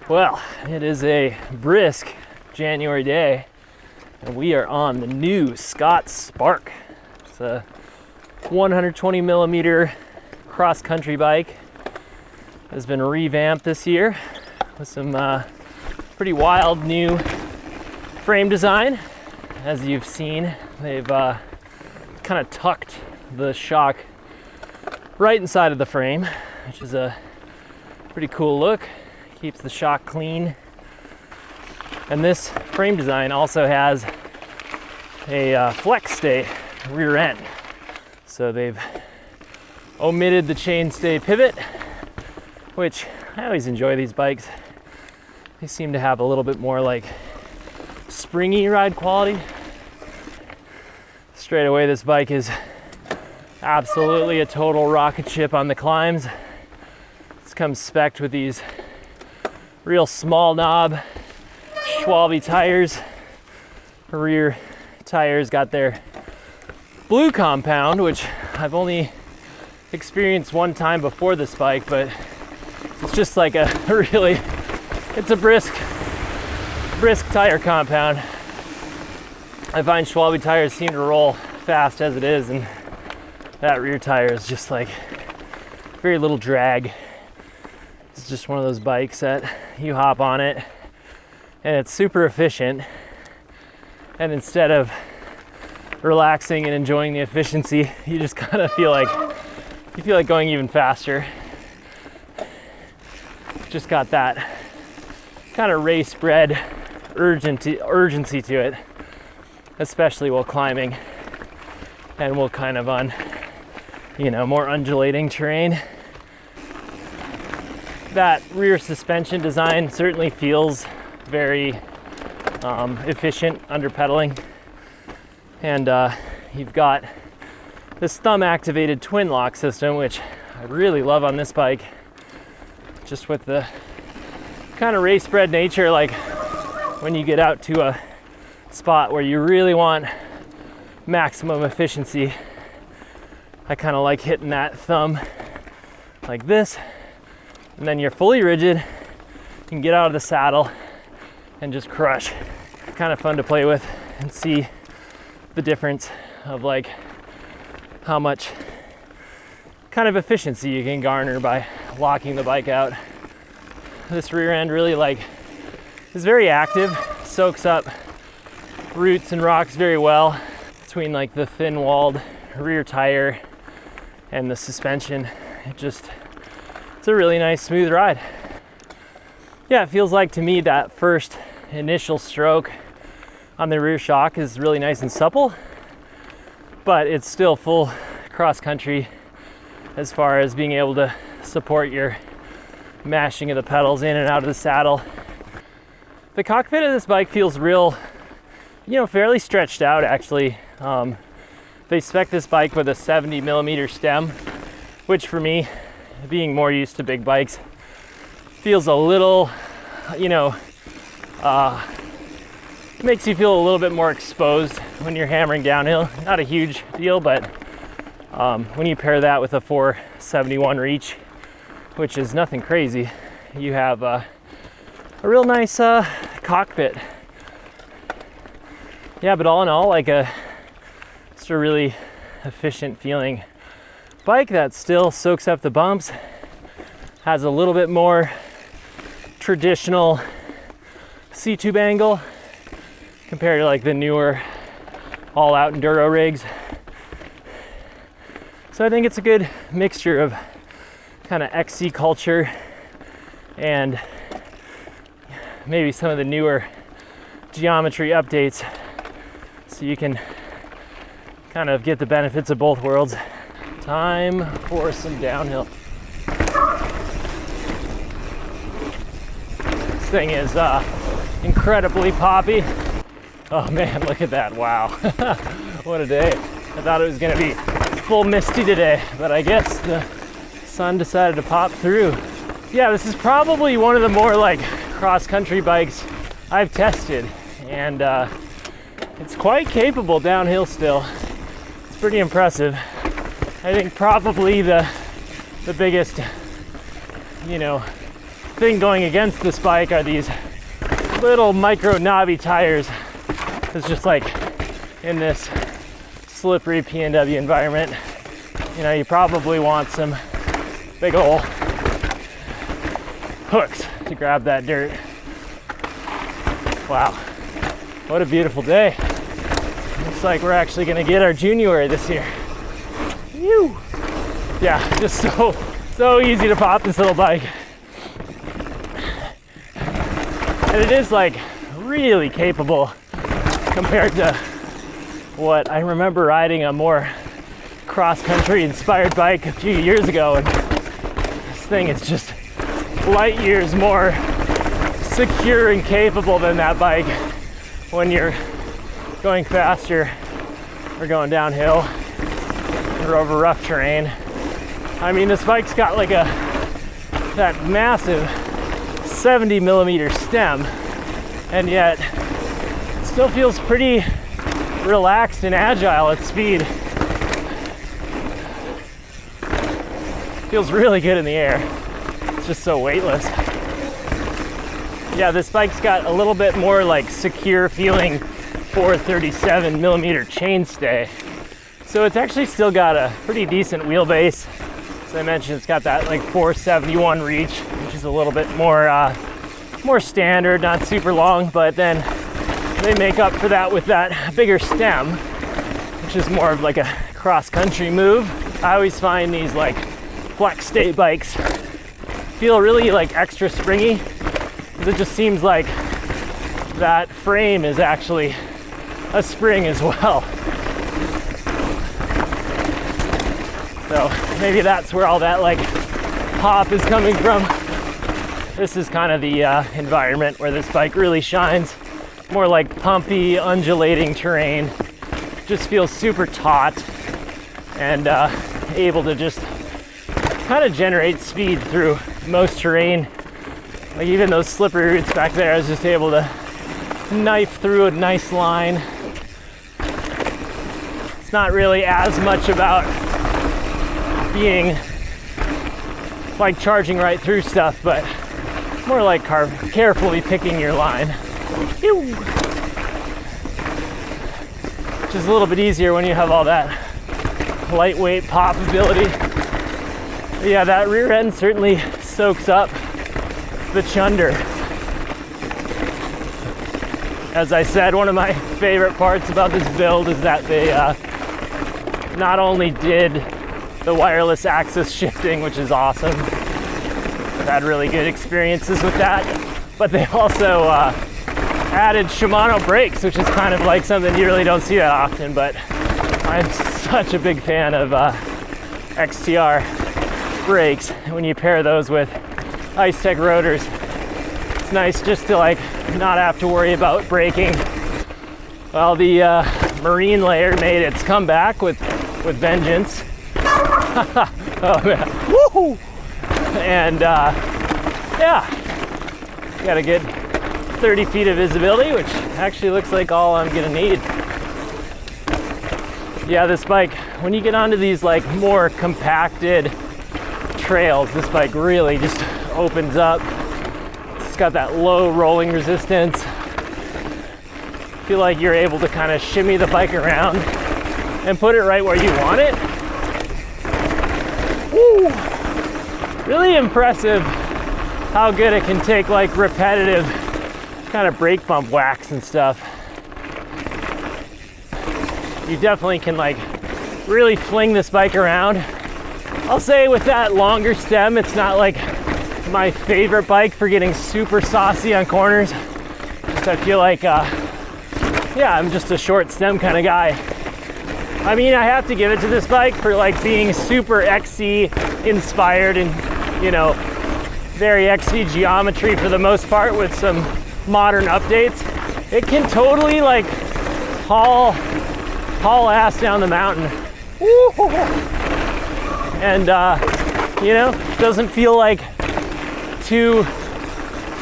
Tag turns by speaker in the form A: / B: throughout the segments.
A: Well, it is a brisk January day, and we are on the new Scott Spark. It's a 120 millimeter cross-country bike. It has been revamped this year with some pretty wild new frame design. As you've seen, they've kind of tucked the shock right inside of the frame, which is a pretty cool look. Keeps the shock clean. And this frame design also has a flex stay rear end. So they've omitted the chainstay pivot, which I always enjoy these bikes. They seem to have a little bit more like springy ride quality. Straight away, this bike is absolutely a total rocket ship on the climbs. This comes spec'd with these real small knob Schwalbe tires. Rear tires got their blue compound, which I've only experienced one time before this bike, but it's just like it's a brisk tire compound. I find Schwalbe tires seem to roll fast as it is, and that rear tire is just like very little drag. It's just one of those bikes that you hop on it and it's super efficient, and instead of relaxing and enjoying the efficiency, you just kind of feel like going even faster. Just got that kind of race bred urgency to it, especially while climbing and while kind of on more undulating terrain. That rear suspension design certainly feels very efficient under pedaling, and you've got this thumb activated twin lock system, which I really love on this bike, just with the kind of race bred nature. Like when you get out to a spot where you really want maximum efficiency, I kind of like hitting that thumb like this, and then you're fully rigid. You can get out of the saddle and just crush. Kind of fun to play with and see the difference of like how much kind of efficiency you can garner by locking the bike out. This rear end really is very active, soaks up roots and rocks very well between like the thin walled rear tire and the suspension. It's a really nice smooth ride. Yeah, it feels like to me that first initial stroke on the rear shock is really nice and supple, but it's still full cross country as far as being able to support your mashing of the pedals in and out of the saddle. The cockpit of this bike feels real, fairly stretched out actually. They spec this bike with a 70 millimeter stem, which for me, being more used to big bikes, feels a little, makes you feel a little bit more exposed when you're hammering downhill. Not a huge deal, but when you pair that with a 471 reach, which is nothing crazy, you have a real nice cockpit. Yeah, but all in all, just a really efficient feeling bike that still soaks up the bumps, has a little bit more traditional C-tube angle compared to like the newer all-out enduro rigs. So I think it's a good mixture of kind of XC culture and maybe some of the newer geometry updates, so you can kind of get the benefits of both worlds. Time for some downhill. This thing is incredibly poppy. Oh man, look at that, wow. What a day. I thought it was gonna be full misty today, but I guess the sun decided to pop through. Yeah, this is probably one of the more like cross-country bikes I've tested, and it's quite capable downhill still. It's pretty impressive. I think probably the biggest, thing going against this bike are these little micro knobby tires. It's just like in this slippery PNW environment, you know, you probably want some big ol' hooks to grab that dirt. Wow, what a beautiful day. Looks like we're actually gonna get our January this year. Whew. Yeah, just so easy to pop this little bike. And it is like really capable compared to what I remember riding a more cross-country inspired bike a few years ago, and this thing is just light years more secure and capable than that bike when you're going faster or going downhill or over rough terrain. I mean, this bike's got like that massive 70 millimeter stem, and yet it still feels pretty relaxed and agile at speed. Feels really good in the air. It's just so weightless. Yeah, this bike's got a little bit more like secure feeling 437 millimeter chainstay. So it's actually still got a pretty decent wheelbase. As I mentioned, it's got that like 471 reach, which is a little bit more standard, not super long, but then they make up for that with that bigger stem, which is more of like a cross-country move. I always find these like flex state bikes feel really like extra springy, because it just seems like that frame is actually a spring as well. So maybe that's where all that like pop is coming from. This is kind of the environment where this bike really shines. More like pumpy, undulating terrain. Just feels super taut and able to just kind of generate speed through most terrain. Like even those slippery routes back there, I was just able to knife through a nice line. It's not really as much about being like charging right through stuff, but more like carefully picking your line. Ew. Which is a little bit easier when you have all that lightweight pop ability. But yeah, that rear end certainly soaks up the chunder. As I said, one of my favorite parts about this build is that they not only did the wireless axis shifting, which is awesome. I've had really good experiences with that, but they also added Shimano brakes, which is kind of like something you really don't see that often, but I'm such a big fan of XTR brakes. When you pair those with Ice Tech rotors, it's nice just to like not have to worry about braking. Well, the marine layer made its comeback with vengeance. Oh man, woohoo! And yeah, got a good 30 feet of visibility, which actually looks like all I'm gonna need. Yeah, this bike, when you get onto these like more compacted trails, this bike really just opens up. It's got that low rolling resistance. Feel like you're able to kind of shimmy the bike around and put it right where you want it. Woo! Really impressive how good it can take like repetitive kind of brake bump whacks and stuff. You definitely can like really fling this bike around. I'll say with that longer stem, it's not like my favorite bike for getting super saucy on corners. Just I feel like, yeah, I'm just a short stem kind of guy. I mean, I have to give it to this bike for like being super XC inspired and, you know, very XC geometry for the most part with some modern updates. It can totally like haul ass down the mountain. Woo-hoo-hoo. And you know, doesn't feel like too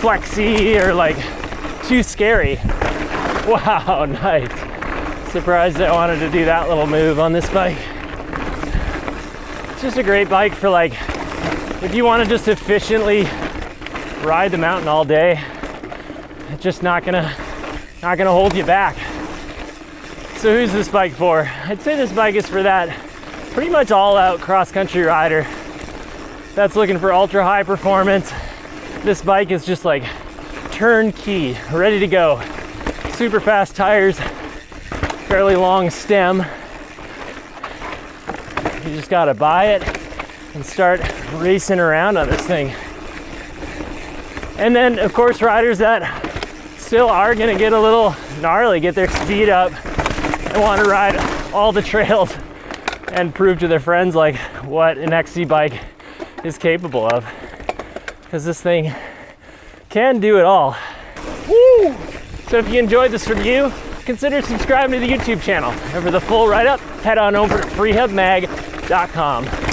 A: flexy or like too scary. Wow, nice. Surprised I wanted to do that little move on this bike. It's just a great bike for like, if you want to just efficiently ride the mountain all day. It's just not gonna hold you back. So who's this bike for? I'd say this bike is for that pretty much all-out cross-country rider that's looking for ultra high performance. This bike is just like turnkey, ready to go. Super fast tires, fairly long stem. You just gotta buy it and start racing around on this thing. And then, of course, riders that still are gonna get a little gnarly, get their speed up, and want to ride all the trails and prove to their friends like what an XC bike is capable of. Because this thing can do it all. Woo! So if you enjoyed this review, consider subscribing to the YouTube channel. And for the full write-up, head on over to freehubmag.com.